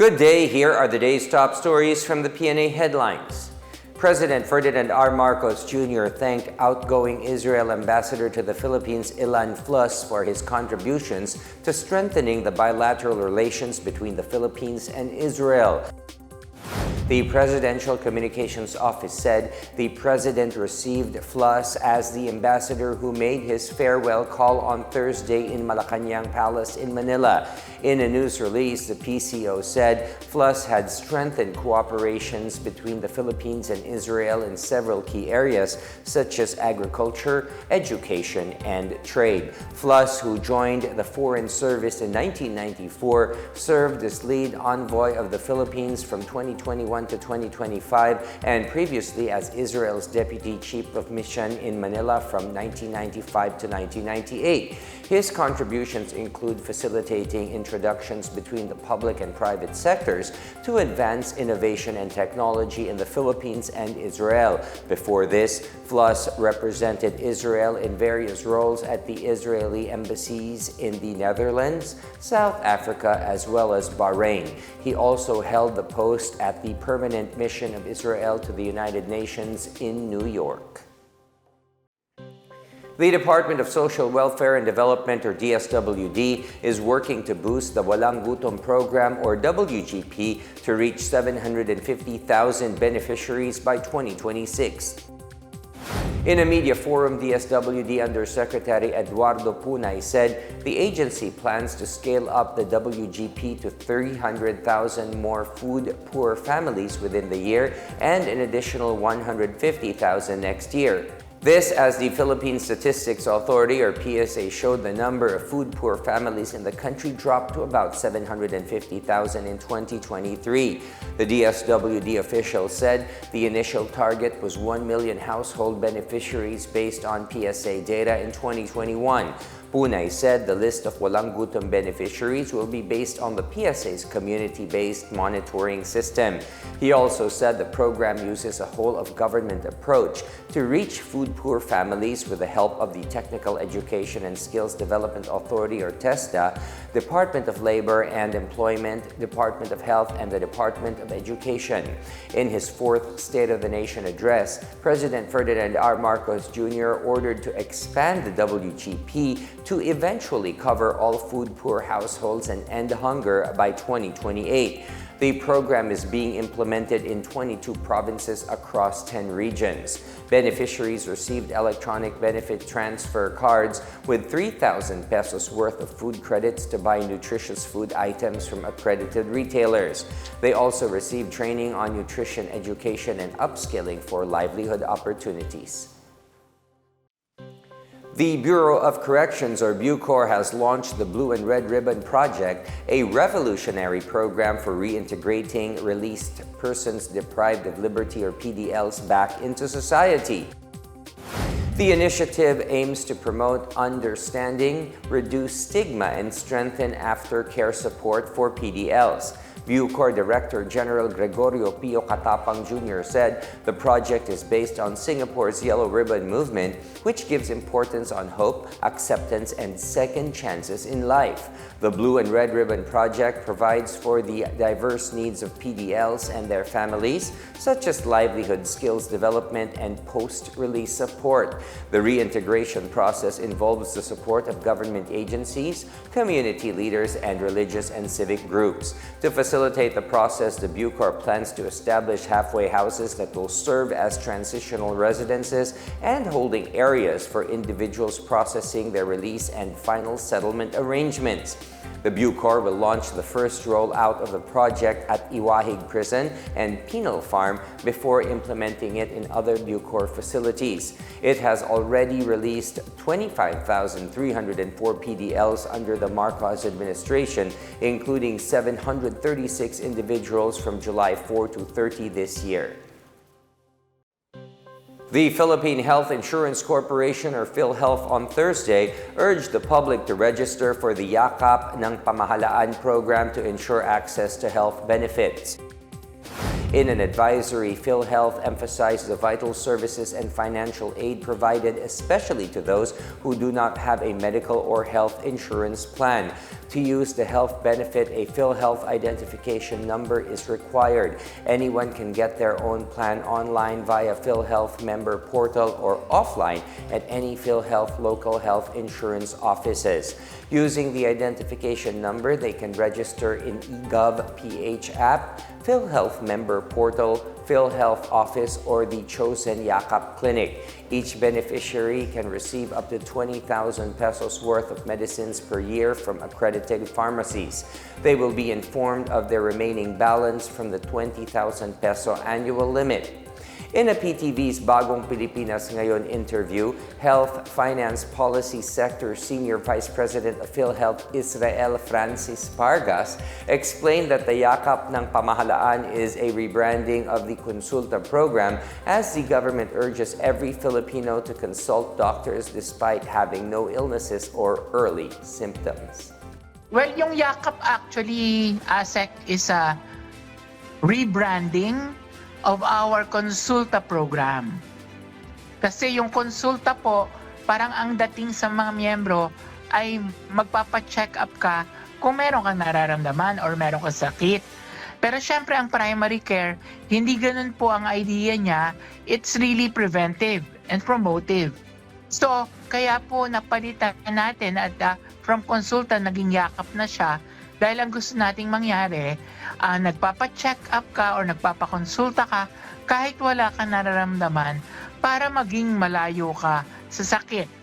Good day, here are the day's top stories from the Pna Headlines. President Ferdinand R. Marcos Jr. thanked outgoing Israel ambassador to the Philippines Ilan Flus for his contributions to strengthening the bilateral relations between the Philippines and Israel. The Presidential Communications Office said the President received Flus as the ambassador who made his farewell call on Thursday in Malacañang Palace in Manila. In a news release, the PCO said Flus had strengthened cooperations between the Philippines and Israel in several key areas such as agriculture, education, and trade. Flus, who joined the Foreign Service in 1994, served as lead envoy of the Philippines from 2021 to 2025 and previously as Israel's Deputy Chief of Mission in Manila from 1995 to 1998. His contributions include facilitating introductions between the public and private sectors to advance innovation and technology in the Philippines and Israel. Before this, Flus represented Israel in various roles at the Israeli embassies in the Netherlands, South Africa, as well as Bahrain. He also held the post at the Permanent Mission of Israel to the United Nations in New York. The Department of Social Welfare and Development, or DSWD, is working to boost the Walang Gutom program, or WGP, to reach 750,000 beneficiaries by 2026. In a media forum, DSWD Undersecretary Eduardo Punay said the agency plans to scale up the WGP to 300,000 more food-poor families within the year and an additional 150,000 next year. This as the Philippine Statistics Authority, or PSA, showed the number of food-poor families in the country dropped to about 750,000 in 2023. The DSWD official said the initial target was 1 million household beneficiaries based on PSA data in 2021. Punay said the list of Walang Gutom beneficiaries will be based on the PSA's community-based monitoring system. He also said the program uses a whole-of-government approach to reach food-poor families with the help of the Technical Education and Skills Development Authority, or TESDA, Department of Labor and Employment, Department of Health, and the Department of Education. In his fourth State of the Nation address, President Ferdinand R. Marcos Jr. ordered to expand the WGP to eventually cover all food-poor households and end hunger by 2028. The program is being implemented in 22 provinces across 10 regions. Beneficiaries received electronic benefit transfer cards with 3,000 pesos worth of food credits to buy nutritious food items from accredited retailers. They also received training on nutrition education and upskilling for livelihood opportunities. The Bureau of Corrections, or BuCor, has launched the Blue and Red Ribbon Project, a revolutionary program for reintegrating released persons deprived of liberty, or PDLs, back into society. The initiative aims to promote understanding, reduce stigma, and strengthen aftercare support for PDLs. BuCor Director General Gregorio Pio Katapang Jr. said the project is based on Singapore's Yellow Ribbon movement, which gives importance on hope, acceptance, and second chances in life. The Blue and Red Ribbon Project provides for the diverse needs of PDLs and their families, such as livelihood skills development and post-release support. The reintegration process involves the support of government agencies, community leaders, and religious and civic groups. To facilitate the process, the BuCor plans to establish halfway houses that will serve as transitional residences and holding areas for individuals processing their release and final settlement arrangements. The BuCor will launch the first rollout of the project at Iwahig Prison and Penal Farm before implementing it in other BuCor facilities. It has already released 25,304 PDLs under the Marcos administration, including 736 individuals from July 4 to 30 this year. The Philippine Health Insurance Corporation, or PhilHealth, on Thursday urged the public to register for the YAKAP ng Pamahalaan program to ensure access to health benefits. In an advisory, PhilHealth emphasized the vital services and financial aid provided especially to those who do not have a medical or health insurance plan. To use the health benefit, a PhilHealth identification number is required. Anyone can get their own plan online via PhilHealth member portal or offline at any PhilHealth local health insurance offices. Using the identification number, they can register in eGov PH app, PhilHealth member portal, PhilHealth office, or the chosen YAKAP clinic. Each beneficiary can receive up to 20,000 pesos worth of medicines per year from accredited pharmacies. They will be informed of their remaining balance from the 20,000 peso annual limit. In a PTV's Bagong Pilipinas Ngayon interview, Health Finance Policy Sector Senior Vice President of PhilHealth Israel Francis Pargas explained that the yakap ng pamahalaan is a rebranding of the Consulta program as the government urges every Filipino to consult doctors despite having no illnesses or early symptoms. Well, yung YAKAP actually, ASEC, is a rebranding of our Consulta program. Kasi yung Consulta po, parang ang dating sa mga miyembro ay magpapa-check up ka kung meron kang nararamdaman or meron kang sakit. Pero syempre ang primary care, hindi ganun po ang idea niya. It's really preventive and promotive. So, kaya po napalitan natin at from Consulta naging YAKAP na siya. Dahil ang gusto nating mangyari, nagpapa-check up ka or nagpapakonsulta ka kahit wala ka nararamdaman para maging malayo ka sa sakit.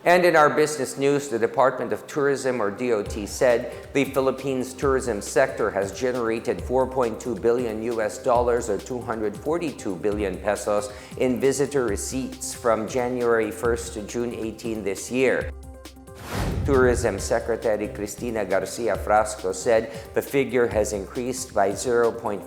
And in our business news, the Department of Tourism, or DOT, said the Philippines tourism sector has generated $4.2 billion or 242 billion pesos in visitor receipts from January 1st to June 18 this year. Tourism Secretary Cristina Garcia Frasco said the figure has increased by 0.48%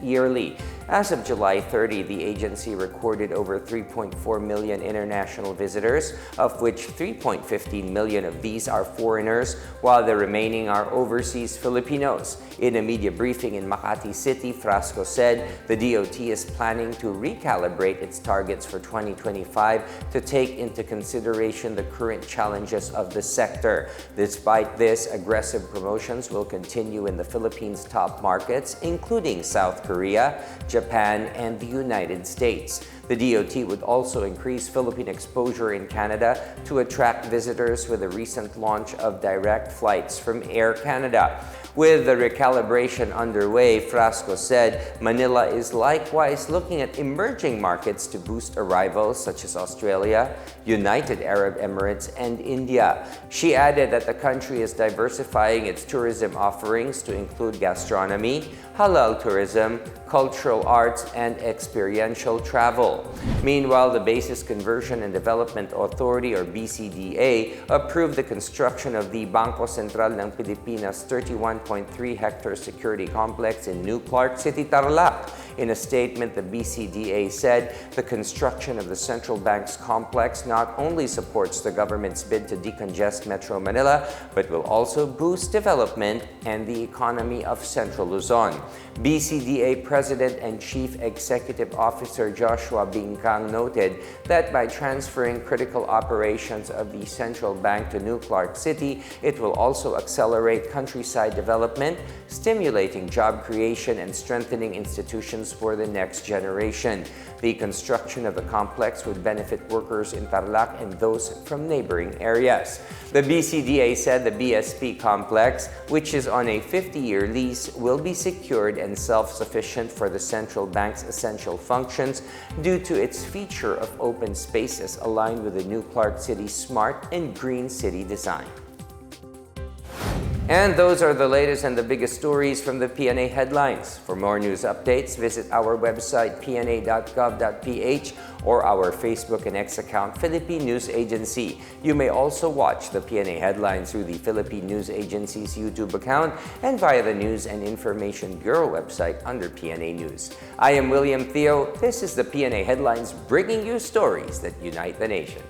yearly. As of July 30, the agency recorded over 3.4 million international visitors, of which 3.15 million of these are foreigners, while the remaining are overseas Filipinos. In a media briefing in Makati City, Frasco said the DOT is planning to recalibrate its targets for 2025 to take into consideration the current challenges of the sector. Despite this, aggressive promotions will continue in the Philippines' top markets, including South Korea, Japan, and the United States. The DOT would also increase Philippine exposure in Canada to attract visitors with the recent launch of direct flights from Air Canada. With the recalibration underway, Frasco said Manila is likewise looking at emerging markets to boost arrivals such as Australia, United Arab Emirates, and India. She added that the country is diversifying its tourism offerings to include gastronomy, halal tourism, cultural arts, and experiential travel. Meanwhile, the Basis Conversion and Development Authority, or BCDA, approved the construction of the Bangko Sentral ng Pilipinas 31.3-hectare security complex in New Clark City, Tarlac. In a statement, the BCDA said the construction of the central bank's complex not only supports the government's bid to decongest Metro Manila, but will also boost development and the economy of Central Luzon. BCDA President and Chief Executive Officer Joshua Bingkang noted that by transferring critical operations of the central bank to New Clark City, it will also accelerate countryside development, stimulating job creation and strengthening institutions for the next generation. The construction of the complex would benefit workers in Tarlac and those from neighboring areas. The BCDA said the BSP complex, which is on a 50-year lease, will be secured and self-sufficient for the central bank's essential functions due to its feature of open spaces aligned with the New Clark City smart and green city design. And those are the latest and the biggest stories from the Pna Headlines. For more news updates, visit our website pna.gov.ph or our Facebook and X account, Philippine News Agency. You may also watch the Pna Headlines through the Philippine News Agency's YouTube account and via the News and Information Bureau website under PNA News. I am William Theo. This is the Pna Headlines, bringing you stories that unite the nation.